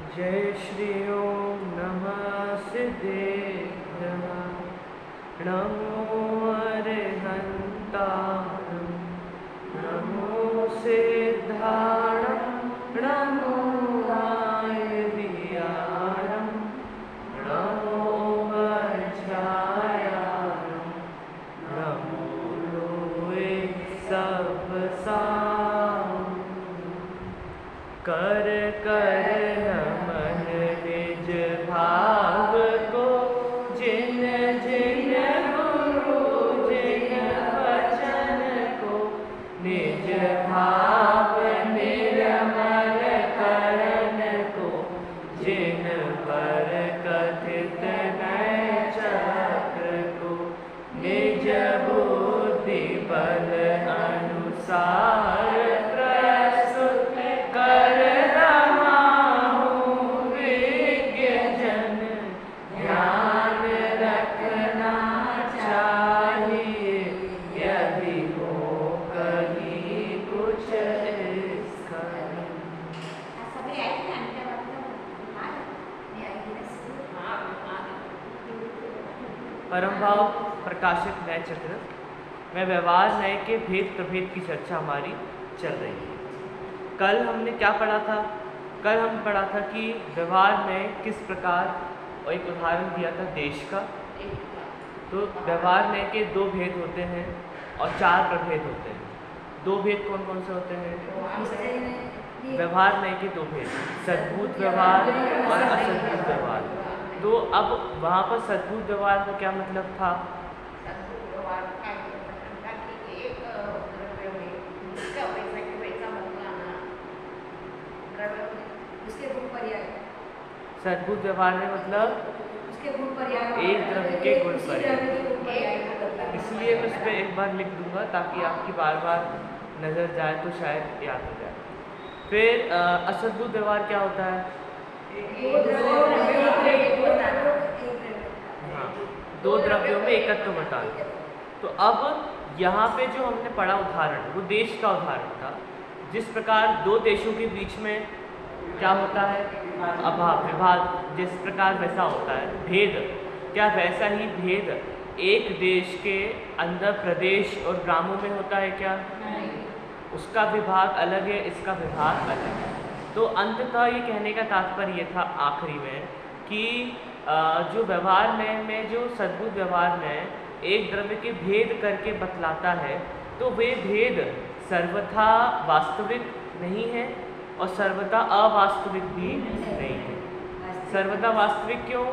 जय श्री ओम नमः सिद्धेभ्यः नमो अरिहन्ताणं नमो सिद्धाणं नमो आयुर्विहारं नमो वज्रायाणं नमो लोहे सबसां कर कर नमन निज भाव को जिन जिन गुरु जिन वचन को निज भाव निर्मल करन को जिन पर कथित नय चक्र को निज बुद्धि बल अनुसार प्रस्तुत कर रहा हूँ विज्ञ जन ध्यान रखना चाहिए यदि हो कहीं कुछ इसका परम भाव प्रकाशित नए चक्र में व्यवहार नए के भेद प्रभेद की चर्चा हमारी चल रही है। कल हमने क्या पढ़ा था? कल हम पढ़ा था कि व्यवहार में किस प्रकार, और एक उदाहरण दिया था देश का। तो व्यवहार में के दो भेद होते हैं और चार प्रभेद होते हैं। दो भेद कौन कौन से होते हैं? व्यवहार में के दो भेद, सद्भूत व्यवहार और असद्भूत व्यवहार। तो अब वहाँ पर सद्भूत व्यवहार का क्या मतलब था? सद्भूत व्यवहार में मतलब एक द्रव्य के गुण पर्याय। इसलिए मैं उस पर एक बार लिख दूंगा ताकि आपकी बार बार नज़र जाए तो शायद याद हो जाए। फिर असद्भुत व्यवहार क्या होता है? हाँ, दो द्रव्यों में एकत्व बताना। तो अब यहाँ पे जो हमने पढ़ा उदाहरण, वो देश का उदाहरण था। जिस प्रकार दो देशों के बीच में क्या होता है? अभाव, विभाग, जिस प्रकार वैसा होता है भेद। क्या वैसा ही भेद एक देश के अंदर प्रदेश और ग्रामों में होता है क्या? उसका विभाग अलग है, इसका विभाग अलग है। तो अंततः ये कहने का तात्पर्य ये था आखिरी में कि जो व्यवहार में जो सद्भुत व्यवहार में एक द्रव्य के भेद करके बतलाता है, तो वे भेद सर्वथा वास्तविक नहीं है और सर्वथा अवास्तविक भी नहीं है। सर्वथा वास्तविक क्यों?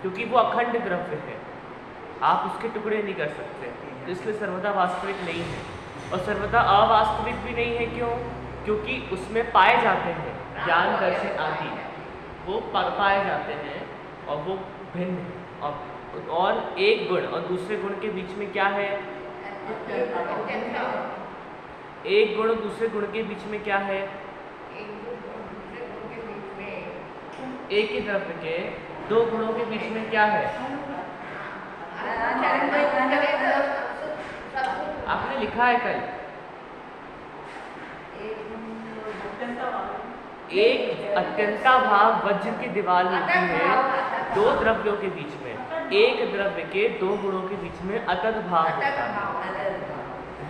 क्योंकि वो अखंड द्रव्य है, आप उसके टुकड़े नहीं कर सकते, तो इसलिए सर्वथा वास्तविक नहीं है। और सर्वथा अवास्तविक भी नहीं है क्यों? क्योंकि उसमें पाए जाते हैं ज्ञान दर्शन आदि, वो पाए जाते हैं और वो भिन्न है। और एक गुण और दूसरे गुण के बीच में क्या है? एक गुण और दूसरे गुण के बीच में क्या है? एक ही द्रव्य के दो गुणों के बीच में क्या है? आपने लिखा है कल, एक अत्यंता भाव वज्र की दीवार होती है दो द्रव्यों के बीच में। एक द्रव्य के दो गुणों के बीच में अतद भाव होता है।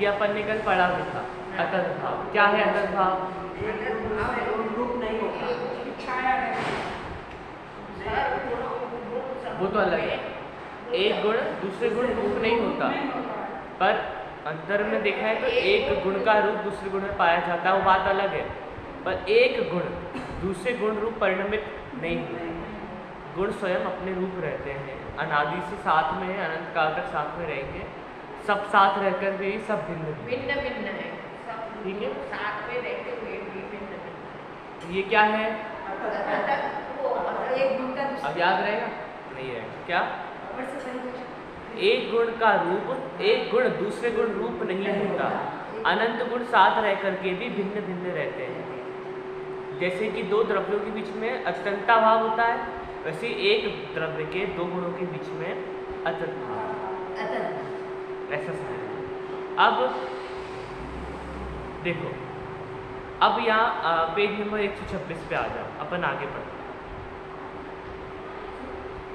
ये अपन ने कल पढ़ा भी था। अतद भाव क्या है? अतद भाव वो तो अलग है। एक गुण दूसरे गुण रूप नहीं होता, पर अंतर में देखा है तो एक गुण का रूप दूसरे गुण में पाया जाता है, वो बात अलग है। पर एक गुण दूसरे गुण रूप परिणमित नहीं होता। गुण स्वयं अपने रूप रहते हैं, अनादि से साथ में है, अनंत काल तक साथ में रहेंगे। सब साथ रहकर भी सब भिन्न भिन्न है। ठीक है, साथ में रहते हुए भी भिन्न। ये क्या है? अब याद रहेगा? नहीं रहेगा। क्या? एक गुण का रूप, एक गुण दूसरे गुण रूप नहीं होता। अनंत गुण साथ रह करके भी भिन्न भिन्न रहते हैं। जैसे कि दो द्रव्यों के बीच में अत्यंता भाव होता है, वैसे एक द्रव्य के दो गुणों के बीच में अतत भाव, ऐसा समझ। अब देखो, अब यहाँ पेज नंबर 126 पे आ जाओ, अपन आगे बढ़ते हैं।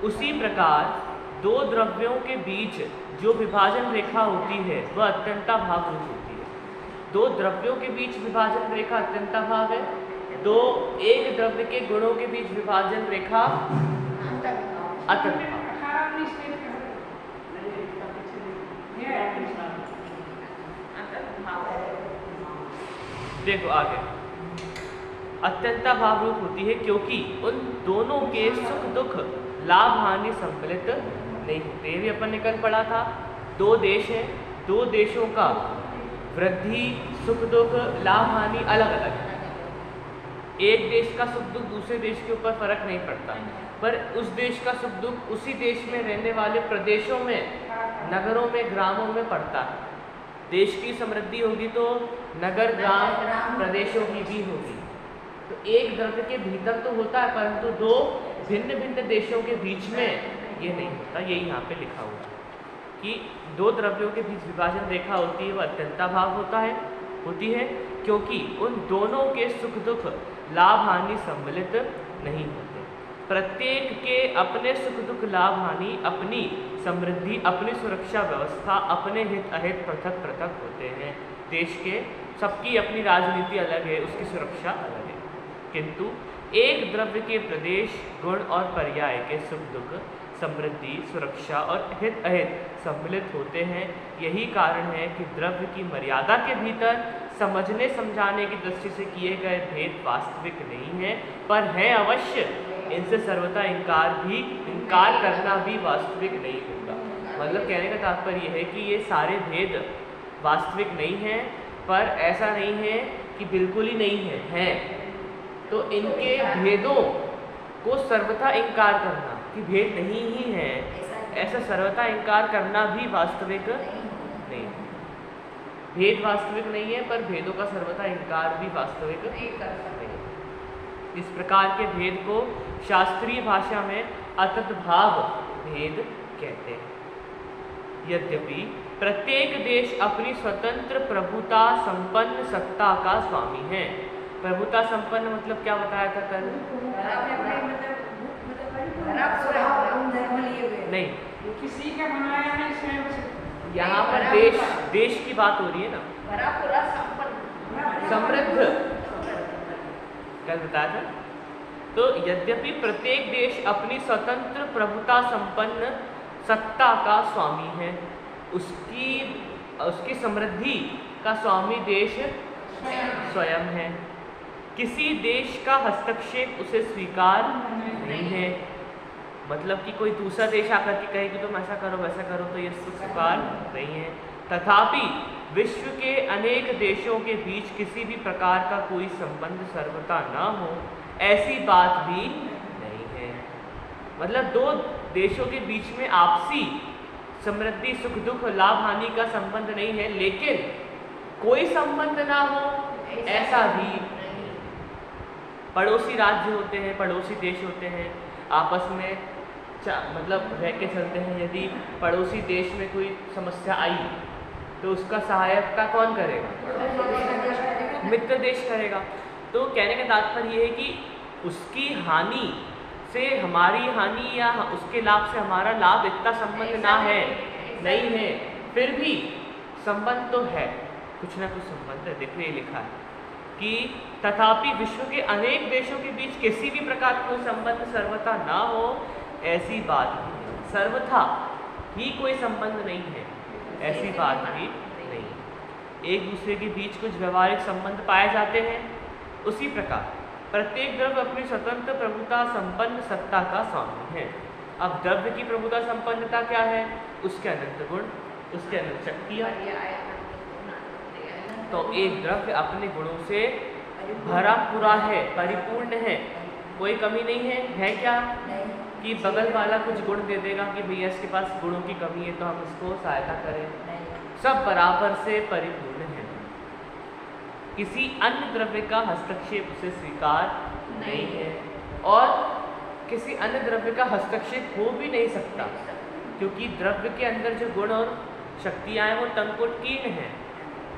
उसी प्रकार दो द्रव्यों के बीच जो विभाजन रेखा होती है वह अत्यंताभाव रूप होती है। दो द्रव्यों के बीच विभाजन रेखा अत्यंताभाव है, दो एक द्रव्य के गुणों के बीच विभाजन रेखा अत्यंताभाव। देखो आगे, अत्यंताभाव रूप होती है क्योंकि उन दोनों के सुख दुख लाभ हानि सम्मिलित नहीं होते। ये भी अपन ने कल पढ़ा था, दो देश हैं, दो देशों का वृद्धि सुख दुख लाभ हानि अलग अलग है। एक देश का सुख दुख दूसरे देश के ऊपर फर्क नहीं पड़ता, पर उस देश का सुख दुख उसी देश में रहने वाले प्रदेशों में, नगरों में, ग्रामों में पड़ता है। देश की समृद्धि होगी तो नगर ग्राम प्रदेशों की भी होगी। तो एक द्रव्य के भीतर तो होता है, परंतु दो भिन्न भिन्न देशों के बीच में ये नहीं होता। यही यहाँ पे लिखा हुआ है कि दो द्रव्यों के बीच विभाजन रेखा होती है, वह अत्यंताभाव होती है क्योंकि उन दोनों के सुख दुख लाभ हानि सम्मिलित नहीं होते। प्रत्येक के अपने सुख दुख लाभ हानि, अपनी समृद्धि, अपनी सुरक्षा व्यवस्था, अपने हित अहित पृथक पृथक होते हैं। देश के सबकी अपनी राजनीति अलग है, उसकी सुरक्षा अलग है, किंतु एक द्रव्य के प्रदेश गुण और पर्याय के सुख दुख समृद्धि सुरक्षा और हित अहित सम्मिलित होते हैं। यही कारण है कि द्रव्य की मर्यादा के भीतर समझने समझाने की दृष्टि से किए गए भेद वास्तविक नहीं है, पर है अवश्य। इनसे सर्वथा इनकार करना भी वास्तविक नहीं होगा। मतलब कहने का तात्पर्य यह है कि ये सारे भेद वास्तविक नहीं हैं, पर ऐसा नहीं है कि बिल्कुल ही नहीं है। तो इनके भेदों को सर्वथा इनकार करना कि भेद नहीं ही है, ऐसा सर्वथा इनकार करना भी वास्तविक नहीं। भेद वास्तविक नहीं है, पर भेदों का सर्वथा इनकार भी वास्तविक नहीं। इस प्रकार के भेद को शास्त्रीय भाषा में अतद्भाव भेद कहते हैं। यद्यपि प्रत्येक देश अपनी स्वतंत्र प्रभुता संपन्न सत्ता का स्वामी है। प्रभुता संपन्न मतलब क्या बताया था कल? नहीं, किसी का बनाया है यहाँ पर देश की बात हो रही है ना, समृद्ध कल बताया था। तो यद्यपि प्रत्येक देश अपनी स्वतंत्र प्रभुता संपन्न सत्ता का स्वामी है, उसकी समृद्धि का स्वामी देश स्वयं है। किसी देश का हस्तक्षेप उसे स्वीकार नहीं है। मतलब कि कोई दूसरा देश आकर के कहे कि तुम ऐसा करो वैसा करो, तो ये स्वीकार नहीं है। तथापि विश्व के अनेक देशों के बीच किसी भी प्रकार का कोई संबंध सर्वथा न हो, ऐसी बात भी नहीं है। मतलब दो देशों के बीच में आपसी समृद्धि सुख दुख लाभ हानि का संबंध नहीं है, लेकिन कोई संबंध ना हो ऐसा भी नहीं। पड़ोसी राज्य होते हैं, पड़ोसी देश होते हैं, आपस में मतलब रह के चलते हैं। यदि पड़ोसी देश में कोई समस्या आई तो उसका सहायता कौन करेगा? मित्र देश करेगा। तो कहने का तात्पर्य ये है कि उसकी हानि से हमारी हानि या उसके लाभ से हमारा लाभ इतना संबंध नहीं है, फिर भी संबंध तो है, कुछ ना कुछ संबंध है। देखो ये लिखा है कि तथापि विश्व के अनेक देशों के बीच किसी भी प्रकार का कोई संबंध सर्वथा ना हो, ऐसी बात भी सर्वथा ही कोई संबंध नहीं है, ऐसी बात भी नहीं। एक दूसरे के बीच कुछ व्यवहारिक संबंध पाए जाते हैं, उसी प्रकार प्रत्येक द्रव्य अपनी स्वतंत्र प्रभुता संपन्न सत्ता का स्वामी है। अब द्रव्य की प्रभुता संपन्नता क्या है? उसके अनंत गुण, उसके अनंत शक्तियाँ। तो एक द्रव्य अपने गुणों से भरा पूरा है, परिपूर्ण है, कोई कमी नहीं है क्या? कि बगल वाला कुछ गुण दे देगा कि भैया इसके पास गुणों की कमी है तो हम इसको सहायता करें। सब बराबर से परिपूर्ण है। किसी अन्य द्रव्य का हस्तक्षेप उसे स्वीकार नहीं है, और किसी अन्य द्रव्य का हस्तक्षेप हो भी नहीं सकता, क्योंकि द्रव्य के अंदर जो गुण और शक्तियाँ हैं वो टंकोटकीर्ण हैं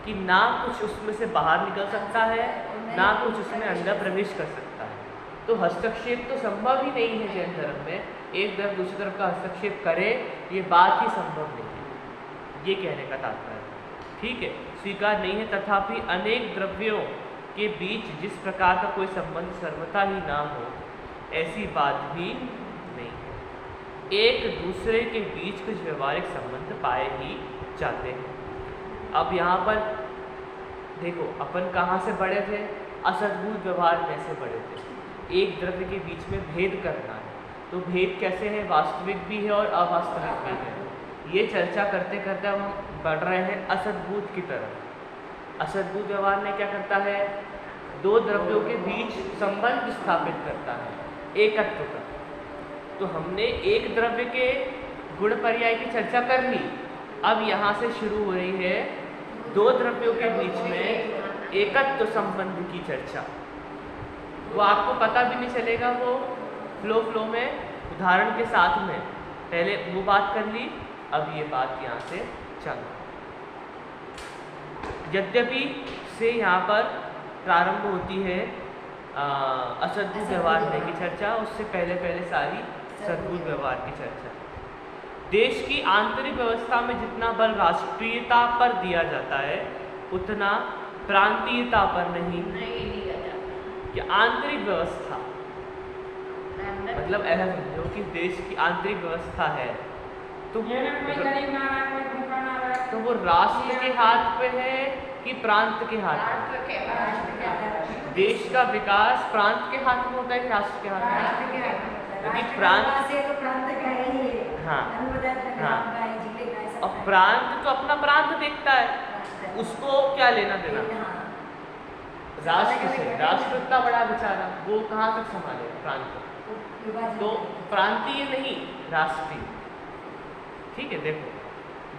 कि ना कुछ उसमें से बाहर निकल सकता है, ना कुछ उसमें अंदर प्रवेश कर सकता है। तो हस्तक्षेप तो संभव ही नहीं है जैन धर्म में, एक तरफ दूसरी तरफ का हस्तक्षेप करे, ये बात ही संभव नहीं है, ये कहने का तात्पर्य है। ठीक है, स्वीकार नहीं है। तथापि अनेक द्रव्यों के बीच जिस प्रकार का कोई संबंध सर्वथा ही ना हो, ऐसी बात भी नहीं है। एक दूसरे के बीच कुछ व्यवहारिक संबंध पाए ही जाते हैं। अब यहाँ पर देखो, अपन कहाँ से बड़े थे? असद्भुत व्यवहार में से बड़े थे। एक द्रव्य के बीच में भेद करना है, तो भेद कैसे है? वास्तविक भी है और अवास्तविक भी है। ये चर्चा करते करते अब हम बढ़ रहे हैं असद्भुत की तरफ। असद्भुत व्यवहार में क्या करता है? दो द्रव्यों के बीच संबंध स्थापित करता है, एकत्व का। तो हमने एक द्रव्य के गुण पर्याय की चर्चा कर ली। अब यहाँ से शुरू हो रही है दो द्रव्यों के बीच में एकत्व संबंध की चर्चा। वो आपको पता भी नहीं चलेगा, वो फ्लो में उदाहरण के साथ में पहले वो बात कर ली, अब ये बात यहाँ से चल। यद्यपि से यहाँ पर प्रारंभ होती है असद्भुत व्यवहार होने की चर्चा, उससे पहले सारी सद्भुत व्यवहार की चर्चा। देश की आंतरिक व्यवस्था में जितना बल राष्ट्रीयता पर दिया जाता है, उतना प्रांतीयता पर नहीं दिया जाता। कि आंतरिक व्यवस्था मतलब ऐसा समझो कि देश की आंतरिक व्यवस्था है, तो वो राष्ट्र के हाथ पे है कि प्रांत के हाथ में? देश का विकास प्रांत के हाथ में होता है कि राष्ट्र के हाथ में? यदि प्रांत हाँ और प्रांत तो अपना प्रांत देखता है, उसको क्या लेना देना राष्ट्र से? राष्ट्र इतना बड़ा बेचारा, वो कहाँ तक संभालेगा प्रांत? तो प्रांतीय नहीं, राष्ट्रीय। ठीक है, देखो,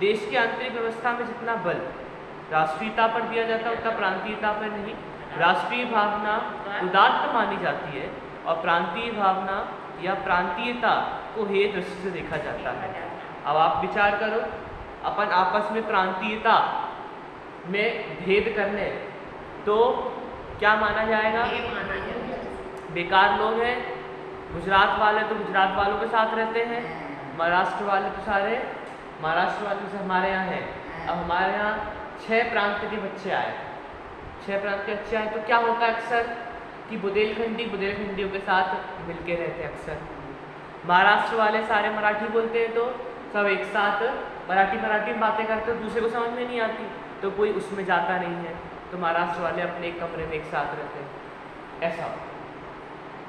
देश की आंतरिक व्यवस्था में जितना बल राष्ट्रीयता पर दिया जाता है, उतना प्रांतीयता पर नहीं। राष्ट्रीय भावना उदात्त मानी जाती है और प्रांतीय भावना या प्रांतीयता को हे दृष्टि से देखा जाता है। अब आप विचार करो, अपन आपस में प्रांतीयता में भेद करने, तो क्या माना जाएगा? बेकार लोग हैं। गुजरात वाले तो गुजरात वालों के साथ रहते हैं, महाराष्ट्र वाले तो सारे महाराष्ट्र वाले से हमारे यहाँ हैं। अब हमारे यहाँ 6 प्रांत के बच्चे आए, 6 प्रांत के बच्चे आए, तो क्या होता है अक्सर कि बुंदेलखंडियों के साथ मिलके रहते हैं अक्सर। महाराष्ट्र वाले सारे मराठी बोलते हैं, तो सब एक साथ मराठी में बातें करते हैं, दूसरे को समझ में नहीं आती, तो कोई उसमें जाता नहीं है, तो महाराष्ट्र वाले अपने एक कमरे में एक साथ रहते हैं। ऐसा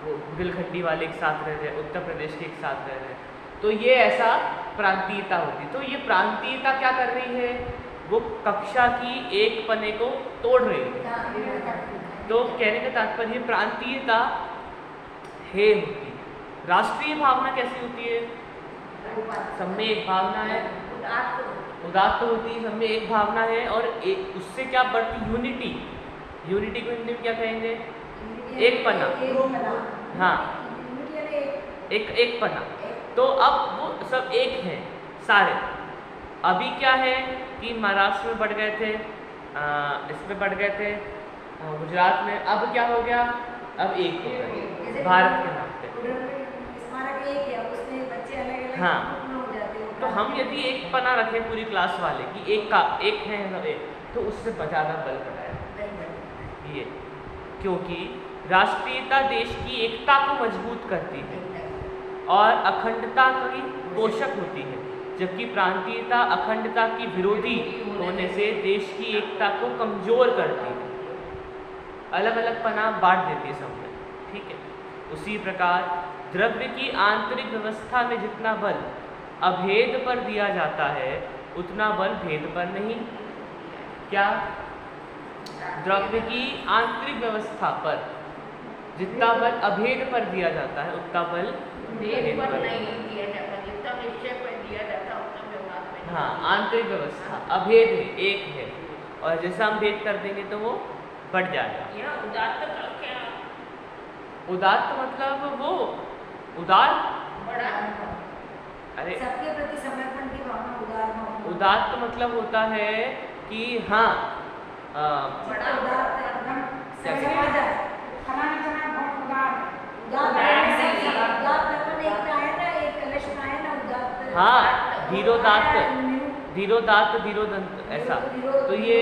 वो बुंदेलखंडी वाले एक साथ रह रहे, उत्तर प्रदेश के एक साथ रह रहे, तो ये ऐसा प्रांतीयता होती। तो ये प्रांतीयता क्या कर रही है? वो कक्षा की एक पने को तोड़ रही है। तो कहने का तात्पर्य प्रांतीयता है होती है। राष्ट्रीय भावना कैसी होती है? सब में एक भावना है, उदात्त होती है, सब में एक भावना है, और उससे क्या बढ़ती? यूनिटी को हिंदी में क्या कहेंगे? एक पना। हाँ, एक पना। तो अब वो सब एक हैं सारे। अभी क्या है कि महाराष्ट्र में बढ़ गए थे, इसमें बढ़ गए थे, गुजरात में, अब क्या हो गया? अब एक हो गए भारत के नाम पे। हाँ, तो हम यदि एक पना रखें पूरी क्लास वाले की, एक है सब एक, तो उससे ज़्यादा बल बढ़ाया ये, क्योंकि राष्ट्रीयता देश की एकता को मजबूत करती है और अखंडता की पोषक होती है, जबकि प्रांतीयता अखंडता की विरोधी होने से देश की एकता को कमजोर करती है, अलग अलग पना बांट देती है सब में। ठीक है, उसी प्रकार द्रव्य की आंतरिक व्यवस्था में जितना बल अभेद पर दिया जाता है, उतना बल भेद पर नहीं। क्या? द्रव्य की आंतरिक व्यवस्था पर जितना बल अभेद पर दिया जाता है, उतना बल भेद पर नहीं दिया जाता। जितना निश्चय पर दिया जाता है उतना व्यवहार में। हाँ, आंतरिक व्यवस्था अभेद है, एक है, और जैसा हम भेद कर देंगे तो वो बढ़ जाएगा। उदात्त का क्या? उदात्त मतलब वो उदार, बड़ा, अरे सबके प्रति समर्पण की भावना उदार भावना। उदात्त मतलब होता है कि हाँ, बड़ा उदार, हाँ, धीरोदात्त धीरोदंत ऐसा। तो ये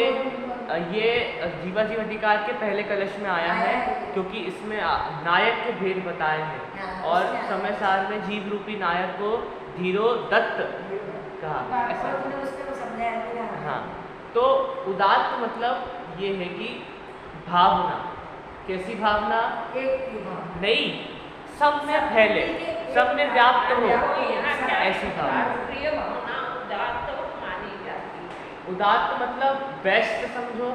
जीवाजीव अधिकार के पहले कलश में आया है, क्योंकि इसमें नायक के भेद बताए हैं और समय सार में जीव रूपी नायक को धीरोदत्त कहा ऐसा। हाँ, तो उदात्त मतलब ये है कि भावना, कैसी भावना? नहीं, सब में फैले, सब में व्याप्त हो, ऐसी भावना। उदात्त मतलब बेस्ट समझो,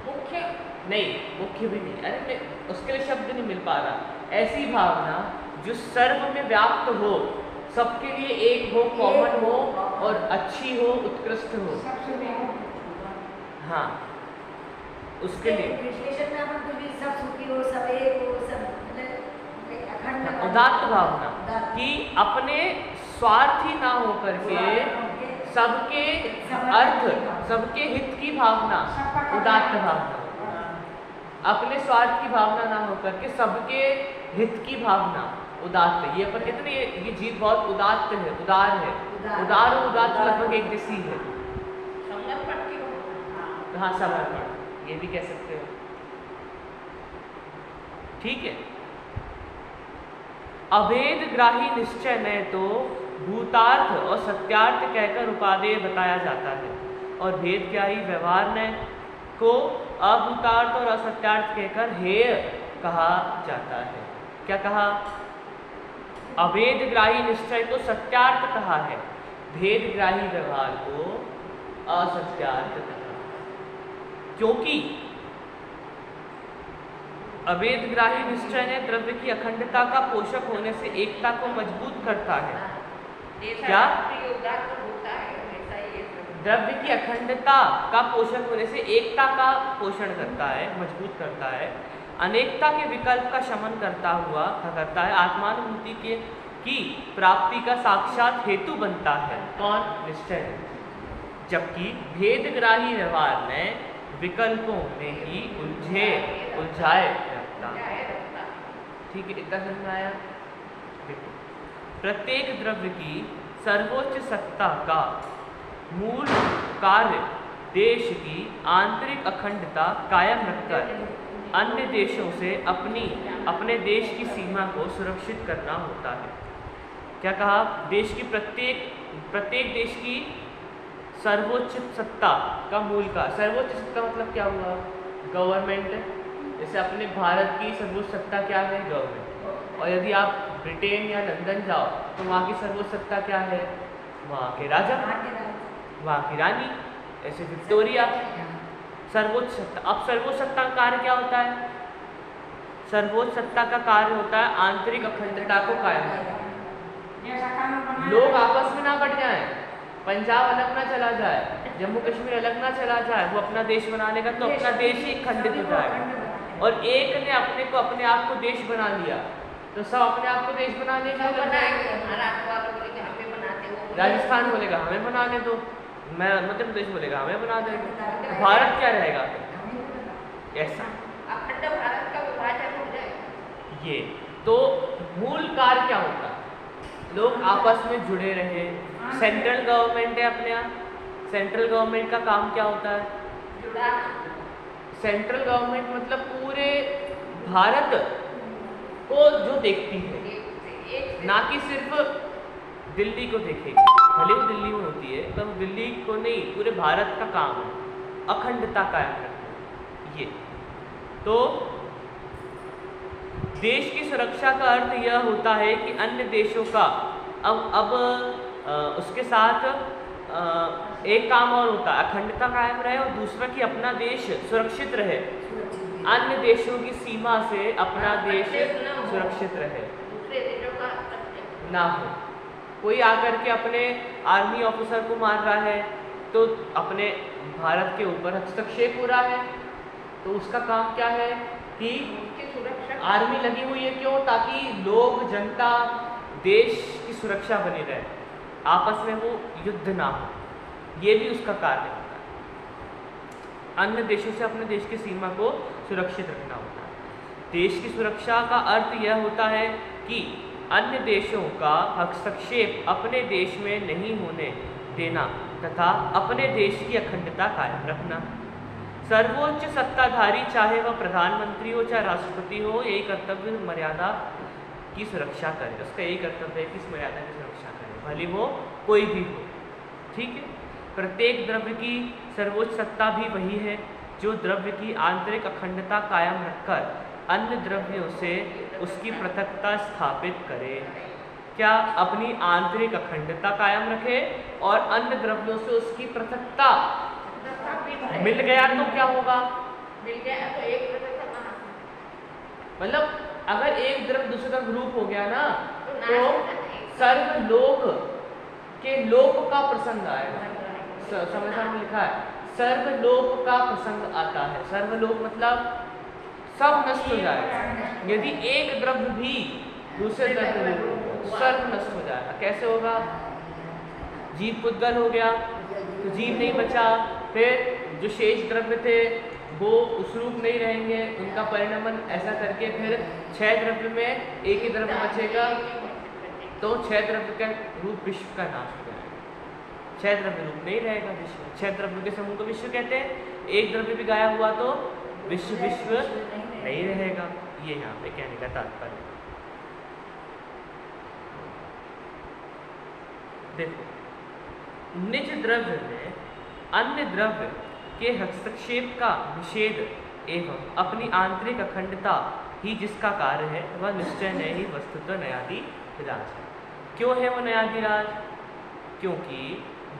मुख्य नहीं मुख्य भी नहीं, अरे नहीं, उसके लिए शब्द नहीं मिल पा रहा। ऐसी भावना जो सर्व में व्याप्त हो, सबके लिए एक हो, कॉमन हो और अच्छी हो, उत्कृष्ट हो। हाँ, उसके लिए विश्लेषण में अपन कुछ भी सब सुखी हो, सब एक हो, सब अखंड उदात्त भावना कि अपने स्वार्थी ना हो करके सबके अर्थ, सबके हित की भावना, उदात्त भावना। अपने स्वार्थ की भावना ना हो करके सबके हित की भावना, उदात्त। ये अपन कहते हैं ये जीव बहुत उदात्त है, उदार है। उदार और उदात्त लगभग एक जैसी है। हाँ, समर्पण ये भी कह सकते हो, ठीक है। अभेद ग्राही निश्चय ने तो भूतार्थ और सत्यार्थ कहकर उपादेय बताया जाता है, और भेद ग्राही व्यवहार ने को अभूतार्थ और असत्यार्थ कहकर हेय कहा जाता है। क्या कहा? अभेद ग्राही निश्चय को सत्यार्थ कहा है, भेद ग्राही व्यवहार को असत्यार्थ कहा, क्योंकि अभेद ग्राही निश्चय ने द्रव्य की अखंडता का पोषक होने से एकता को मजबूत करता है। क्या? द्रव्य की अखंडता का पोषक होने से एकता का पोषण करता है, मजबूत करता है। अनेकता के विकल्प का शमन करता है, आत्मानुभूति की प्राप्ति का साक्षात हेतु बनता है। कौन? निश्चय। जबकि भेदग्राही व्यवहार में विकल्पों में ही उलझाए रखता। ठीक है, इतना समझ में आया? देखो, प्रत्येक द्रव्य की सर्वोच्च सत्ता का मूल कार्य देश की आंतरिक अखंडता कायम रखकर अन्य देशों से अपने देश की सीमा को सुरक्षित करना होता है। क्या कहा? देश की प्रत्येक देश की सर्वोच्च सत्ता का मूल का, सर्वोच्च सत्ता मतलब क्या हुआ? गवर्नमेंट। जैसे अपने भारत की सर्वोच्च सत्ता क्या है? गवर्नमेंट। और यदि आप ब्रिटेन या लंदन जाओ तो वहाँ की सर्वोच्च सत्ता क्या है? वहाँ के राजा, वहाँ की रानी, ऐसे विक्टोरिया। सर्वोच्च सत्ता। अब सर्वोच्च सत्ता का कार्य क्या होता है? सर्वोच्च सत्ता का कार्य होता है आंतरिक अखंडता को कायम रखना। लोग आपस में ना बट जाएं, पंजाब अलग ना चला जाए, जम्मू कश्मीर अलग ना चला जाए, वो अपना देश बना लेगा तो अपना देश ही खंडित हो जाएगा। और एक ने अपने आप को देश बना लिया तो सब अपने आप को देश बना लेगा। राजस्थान बोलेगा हमें बना ले दो, मैं मध्य प्रदेश बोलेगा हमें बना दे, तो भारत क्या रहेगा? ऐसा अखंड भारत का विभाजन हो जाए। ये तो मूल कार्य क्या होता है? लोग आपस में जुड़े रहे। सेंट्रल गवर्नमेंट है अपने यहाँ, सेंट्रल गवर्नमेंट का काम क्या होता है? जुड़ा। सेंट्रल गवर्नमेंट मतलब पूरे भारत को जो देखती है, ना कि सिर्फ दिल्ली को देखेगी। भले वो दिल्ली में होती है पर वो दिल्ली को नहीं, पूरे भारत का काम है अखंडता कायम रखना। ये तो देश की सुरक्षा का अर्थ यह होता है कि अन्य देशों का अब उसके साथ एक काम और होता है, अखंडता कायम रहे और दूसरा कि अपना देश सुरक्षित रहे, अन्य देशों की सीमा से अपना देश सुरक्षित रहे, ना हो। कोई आकर के अपने आर्मी ऑफिसर को मार रहा है तो अपने भारत के ऊपर हस्तक्षेप हो रहा है, तो उसका काम क्या है कि आर्मी लगी हुई है। क्यों? ताकि लोग, जनता, देश की सुरक्षा बनी रहे, आपस में वो युद्ध ना हो। ये भी उसका कार्य होता है। अन्य देशों से अपने देश की सीमा को सुरक्षित रखना होता है। देश की सुरक्षा का अर्थ यह होता है कि अन्य देशों का हस्तक्षेप अपने देश में नहीं होने देना तथा अपने देश की अखंडता कायम रखना। सर्वोच्च सत्ताधारी चाहे वह प्रधानमंत्री हो चाहे राष्ट्रपति हो, यही कर्तव्य मर्यादा की सुरक्षा करे। उसका यही कर्तव्य है कि इस मर्यादा की सुरक्षा करे, भले वो कोई भी हो। ठीक है। प्रत्येक द्रव्य की सर्वोच्च सत्ता भी वही है जो द्रव्य की आंतरिक अखंडता कायम रखकर अन्य द्रव्यों से उसकी पृथकता स्थापित करे। क्या? अपनी आंतरिक अखंडता कायम रखे और अन्य द्रव्यों से उसकी पृथकता। मिल गया तो क्या होगा? मिल गया तो एक प्रकार का मतलब अगर एक द्रव्य दूसरे तरफ रूप हो गया ना तो सर्वलोक के लोक का प्रसंग आएगा। समझ में लिखा है सर्वलोक का प्रसंग आता है। सर्वलोक मतलब सब नष्ट हो जाएगा। यदि एक द्रव्य भी दूसरे द्रव्य में सर्व नष्ट हो जाएगा। कैसे होगा? जीव पुद्गल हो गया तो जीव नहीं बचा, फिर जो शेष द्रव्य थे वो उस रूप नहीं रहेंगे, उनका परिणमन ऐसा करके फिर 6 द्रव्य में एक ही द्रव्य बचेगा, तो 6 द्रव्य का रूप विश्व का नाश हो जाएगा। 6 द्रव्य रूप नहीं रहेगा विश्व। 6 द्रव्य के समूह को विश्व कहते हैं। एक द्रव्य भी गायब हुआ तो विश्व नहीं रहेगा। ये यहाँ पे कहने का तात्पर्य। देखो, निज द्रव्य में अन्य द्रव्य के हस्तक्षेप का निषेध एवं अपनी आंतरिक अखंडता ही जिसका कार्य है वह निश्चय नहीं ही वस्तुतः न्यायाधि राज है। क्यों है वो न्यायाधि राज? क्योंकि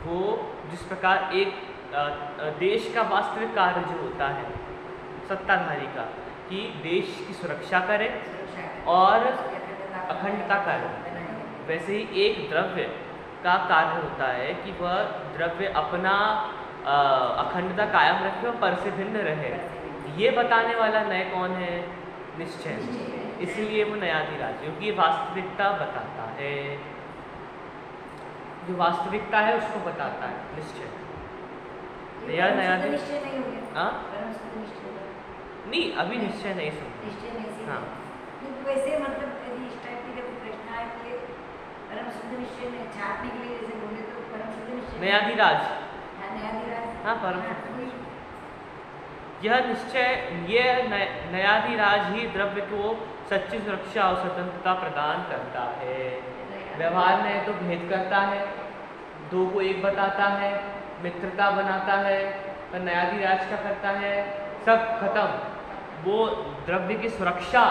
वो जिस प्रकार एक देश का वास्तविक कार्य जो होता है सत्ताधारी का कि देश की सुरक्षा करे और अखंडता करे, वैसे ही एक द्रव्य का कार्य होता है कि वह द्रव्य अपना अखंडता कायम रखे और पर से भिन्न रहे। ये बताने वाला नय कौन है? निश्चय। इसलिए वो न्यायाधिराज, क्योंकि ये वास्तविकता बताता है। जो वास्तविकता है उसको बताता है निश्चय। यह न्यायाधीश नहीं, अभी निश्चय नहीं सुन। हाँ, वैसे मतलब यदि इस टाइप की जब प्रश्न आए कि परम शुद्ध निश्चय में छापने के लिए जैसे बोले तो परम शुद्ध निश्चय न्यायाधिराज। हाँ, परम शुद्ध। यह निश्चय, ये न्यायाधिराज ही द्रव्य को सच्ची सुरक्षा और स्वतंत्रता प्रदान करता है। व्यवहार में तो भेद करता है, 2 को 1 बताता है, मित्रता बनाता है, पर न्यायाधिराज क्या करता है? सब खत्म। वो द्रव्य की सुरक्षा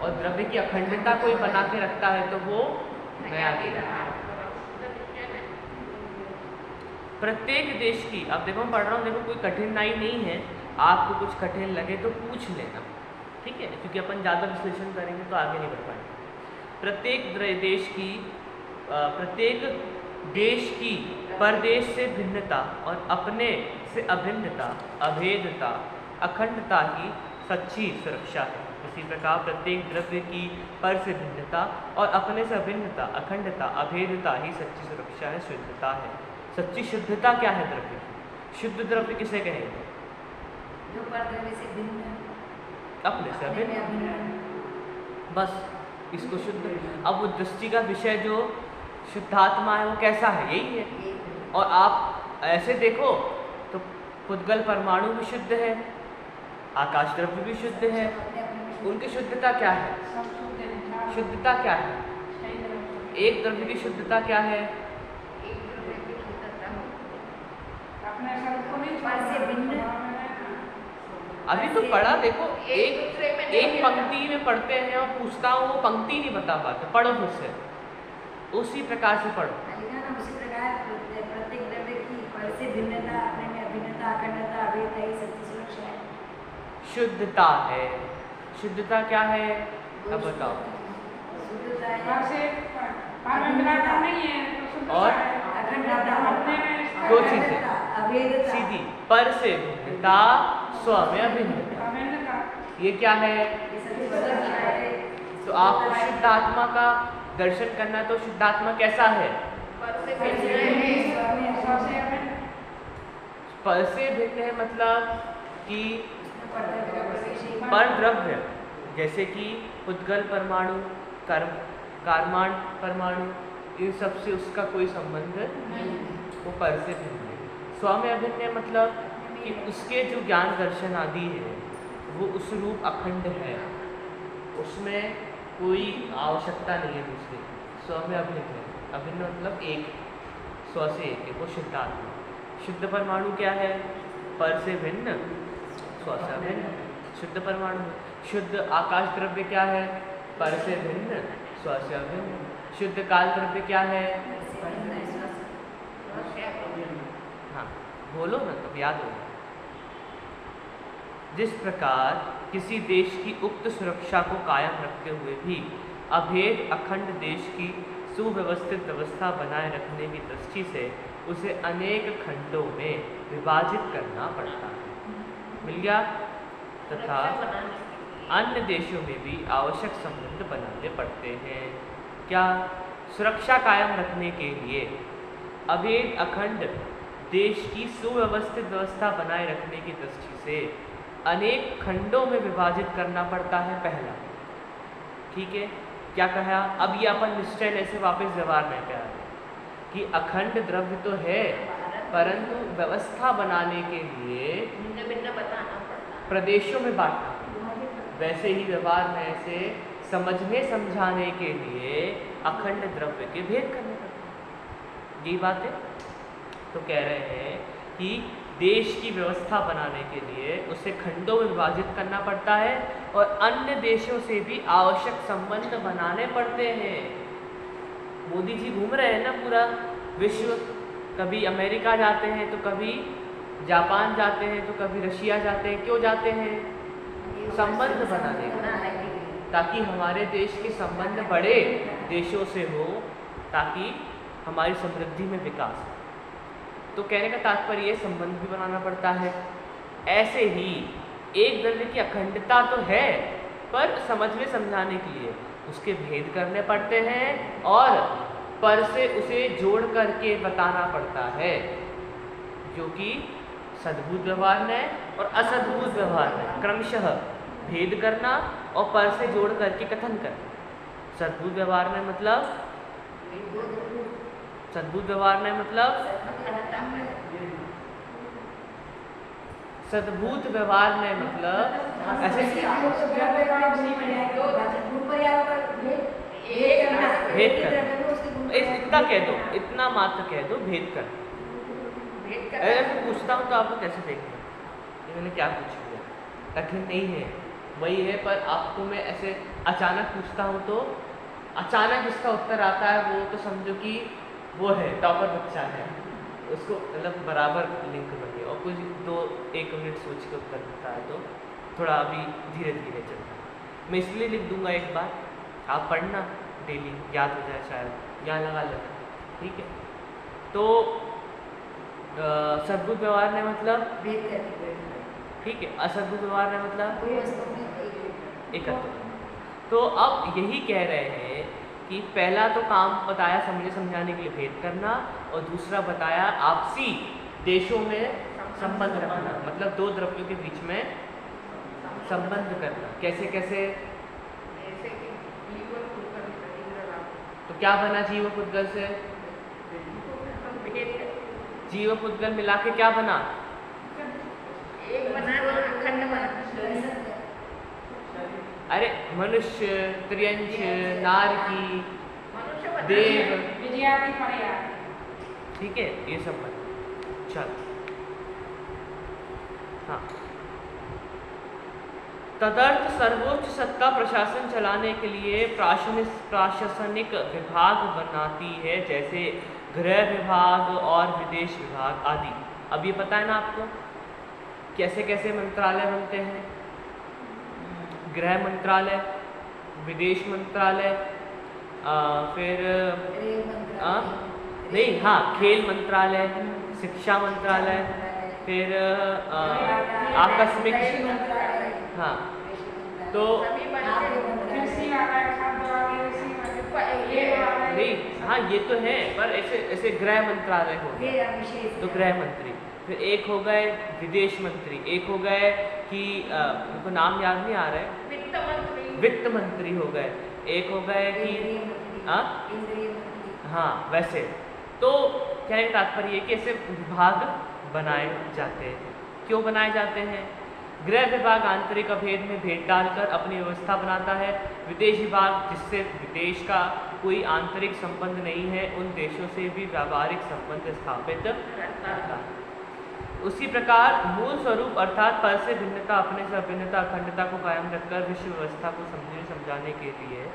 और द्रव्य की अखंडता को ही बना के रखता है, तो वो न्यायाधिराज। प्रत्येक देश की, अब देखो मैं पढ़ रहा हूँ, देखो कोई कठिनाई नहीं है, आपको कुछ कठिन लगे तो पूछ लेना, ठीक है? क्योंकि अपन ज़्यादा विश्लेषण करेंगे तो आगे नहीं बढ़ पाएंगे। प्रत्येक देश की परदेश से भिन्नता और अपने से अभिन्नता, अभेदता, अखंडता ही सच्ची सुरक्षा है। इसी प्रकार प्रत्येक द्रव्य की पर से भिन्नता और अपने से अभिन्नता, अखंडता, अभेदता ही सच्ची सुरक्षा है, शुद्धता है। सच्ची शुद्धता क्या है द्रव्य की? शुद्ध द्रव्य किसे कहेंगे? जो पर द्रव्य से भिन्न है, अपने से अभिन्न, बस इसको शुद्ध। अब वो दृष्टि का विषय जो शुद्धात्मा है वो कैसा है? यही है। और आप ऐसे देखो तो पुद्गल परमाणु भी शुद्ध है, आकाश द्रव्य भी शुद्ध है। उनकी शुद्धता क्या है? शुद्धता क्या है? एक द्रव्य की शुद्धता क्या है? अभी तो पढ़ा, देखो एक पंक्ति में पढ़ते हैं और पूछता हूँ, वो पंक्ति नहीं बता पाते, पढ़ो फिर से, उसी प्रकार से पढ़ो। उसी प्रकार प्रत्येक द्रव्य की पर से भिन्नता, अपने में अभिन्नता, अखंडता, अभेदता ही सच्ची सुरक्षा है। शुद्धता है। शुद्धता क्या है? अब बताओ। शुद्धता है और अखंडता, 2 चीजें अभेदता, सीधी, पर से भिन्नता, स्व में अभिन्नता। ये क्या है? तो आपको शुद्ध आत्मा का दर्शन करना, तो शुद्ध आत्मा कैसा है? पर से भिन्न है, मतलब कि पर द्रव्य, जैसे कि पुद्गल परमाणु कारमान परमाणु, इन सब से उसका कोई संबंध नहीं। वो पर से भिन्न है। स्वामी अभिन्न मतलब कि उसके जो ज्ञान दर्शन आदि है वो उस रूप अखंड है, उसमें कोई आवश्यकता नहीं है दूसरे की। स्वामी अभिन्न है, अभिन्न मतलब एक, स्व से एक है, वो शुद्ध आत्मा। शुद्ध परमाणु क्या है? पर से भिन्न, स्व से अभिन्न। शुद्ध परमाणु। शुद्ध आकाश द्रव्य क्या है? पर से भिन्न, स्व से अभिन्न। शुद्ध काल द्रव्य क्या है? हाँ बोलो ना, तब याद होगा। जिस प्रकार किसी देश की उक्त सुरक्षा को कायम रखते हुए भी अभेद अखंड देश की सुव्यवस्थित व्यवस्था बनाए रखने की दृष्टि से उसे अनेक खंडों में विभाजित करना पड़ता है, मिल गया। तथा अन्य देशों में भी आवश्यक संबंध बनाने पड़ते हैं। क्या? सुरक्षा कायम रखने के लिए अभेद अखंड देश की सुव्यवस्थित व्यवस्था बनाए रखने की दृष्टि से अनेक खंडों में विभाजित करना पड़ता है, पहला। ठीक है, क्या कहा? अब ये अपन निश्चय ऐसे वापस व्यवहार में पे आ गए कि अखंड द्रव्य तो है, परंतु व्यवस्था बनाने के लिए भिन्न बताना पड़ता है। प्रदेशों में बांटना। वैसे ही व्यवहार में ऐसे समझने समझाने के लिए अखंड द्रव्य के भेद करने पड़ते हैं। यही बात है। तो कह रहे हैं कि देश की व्यवस्था बनाने के लिए उसे खंडों में विभाजित करना पड़ता है और अन्य देशों से भी आवश्यक संबंध बनाने पड़ते हैं। मोदी जी घूम रहे हैं ना पूरा विश्व, कभी अमेरिका जाते हैं तो कभी जापान जाते हैं तो कभी रशिया जाते हैं। क्यों जाते हैं? संबंध बनाने के लिए, ताकि हमारे देश के संबंध बड़े देशों से हो, ताकि हमारी समृद्धि में विकास हो। तो कहने का तात्पर्य संबंध भी बनाना पड़ता है। ऐसे ही एक द्रव्य की अखंडता तो है, पर समझने समझाने के लिए उसके भेद करने पड़ते हैं और पर से उसे जोड़ करके बताना पड़ता है, जो कि सद्भुत व्यवहार न्याय और असद्भुत व्यवहार न्याय क्रमशः भेद करना और पर से जोड़ करके कथन करना। सद्भुत व्यवहार न्याय मतलब, सद्भुत व्यवहार न्याय मतलब सद्भुत व्यवहार न्याय मतलब ऐसे भेद कर, इतना कह दो, इतना मात्र कह दो, भेद कर। अगर मैं पूछता हूँ तो आपको कैसे देखेंगे? ये मैंने क्या पूछ लिया? कठिन नहीं है, वही है, पर आपको मैं ऐसे अचानक पूछता हूँ तो अचानक इसका उत्तर आता है, वो तो समझो कि वो है टॉपर बच्चा है, उसको मतलब बराबर लिंक बने और कुछ 2-1 मिनट सोच के उत्तर देता है, तो थोड़ा अभी धीरे धीरे चलता है। मैं इसलिए लिख दूंगा एक बार, आप पढ़ना डेली, याद हो जाए शायद, यहाँ लगा लेना, ठीक है। तो सद्भुत व्यवहार ने मतलब ठीक है, असद्भुत व्यवहार ने मतलब एकत्व। तो अब यही कह रहे हैं कि पहला तो काम बताया समझने समझाने के लिए भेद करना, और दूसरा बताया आपसी देशों में संबंध रखना, मतलब दो द्रव्यों के बीच में संबंध करना। कैसे कैसे? तो क्या बना जीव पुद्गल से? जीव पुद्गल मिला के क्या बना? एक बना, अखंड बना। अरे मनुष्य, त्रियंश, नारकी, देव, ठीक है, ये सब बना। चल, हाँ। तदर्थ सर्वोच्च सत्ता प्रशासन चलाने के लिए प्रशासनिक विभाग बनाती है, जैसे गृह विभाग और विदेश विभाग आदि। अब ये पता है ना आपको कैसे कैसे मंत्रालय बनते हैं? गृह मंत्रालय, विदेश मंत्रालय, फिर नहीं, हाँ, खेल मंत्रालय, शिक्षा मंत्रालय, फिर आकस्मिक, हाँ, तो नहीं, हाँ ये तो है, पर ऐसे ऐसे गृह मंत्रालय हो गया तो गृह मंत्री, फिर एक हो गए विदेश मंत्री, एक हो गए कि उनको नाम याद नहीं आ रहा है, वित्त मंत्री हो गए, एक हो गए कि हाँ इंद्रिय बुद्धि। हाँ वैसे तो कहने का तात्पर्य ये कि ऐसे विभाग बनाए जाते हैं। क्यों बनाए जाते हैं? गृह विभाग आंतरिक अभेद में भेद डालकर अपनी व्यवस्था बनाता है। विदेश विभाग जिससे विदेश का कोई आंतरिक संबंध नहीं है, उन देशों से भी व्यावहारिक संबंध स्थापित करता है। उसी प्रकार मूल स्वरूप अर्थात पर से भिन्नता, अपने से अभिन्नता, अखंडता को कायम रखकर विश्व व्यवस्था को समझने समझाने के लिए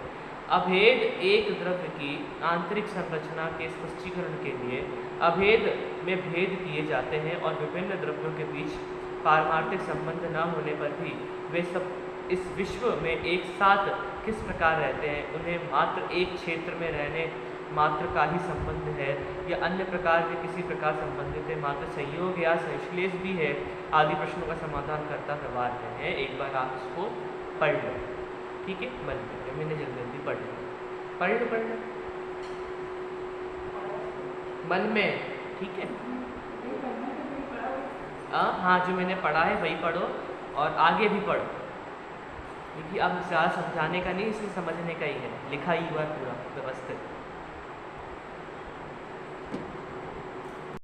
अभेद एक द्रव्य की आंतरिक संरचना के स्पष्टीकरण के लिए अभेद में भेद किए जाते हैं और विभिन्न द्रव्यों के बीच पारमार्थिक संबंध न होने पर भी वे सब इस विश्व में एक साथ किस प्रकार रहते हैं, उन्हें मात्र एक क्षेत्र में रहने मात्र का ही संबंध है या अन्य प्रकार के किसी प्रकार संबंधित है, मात्र संयोग या संश्लेष भी है, आदि प्रश्नों का समाधान करता व्यवहार में है। एक बार आप इसको पढ़ लो, ठीक है? मन में मैंने जल्दी पढ़ लो मन में, ठीक है? हाँ जो मैंने पढ़ा है वही पढ़ो और आगे भी पढ़ो, क्योंकि अब ज़्यादा समझाने का नहीं, इसे समझने का ही है, लिखा ही हुआ है पूरा व्यवस्थित।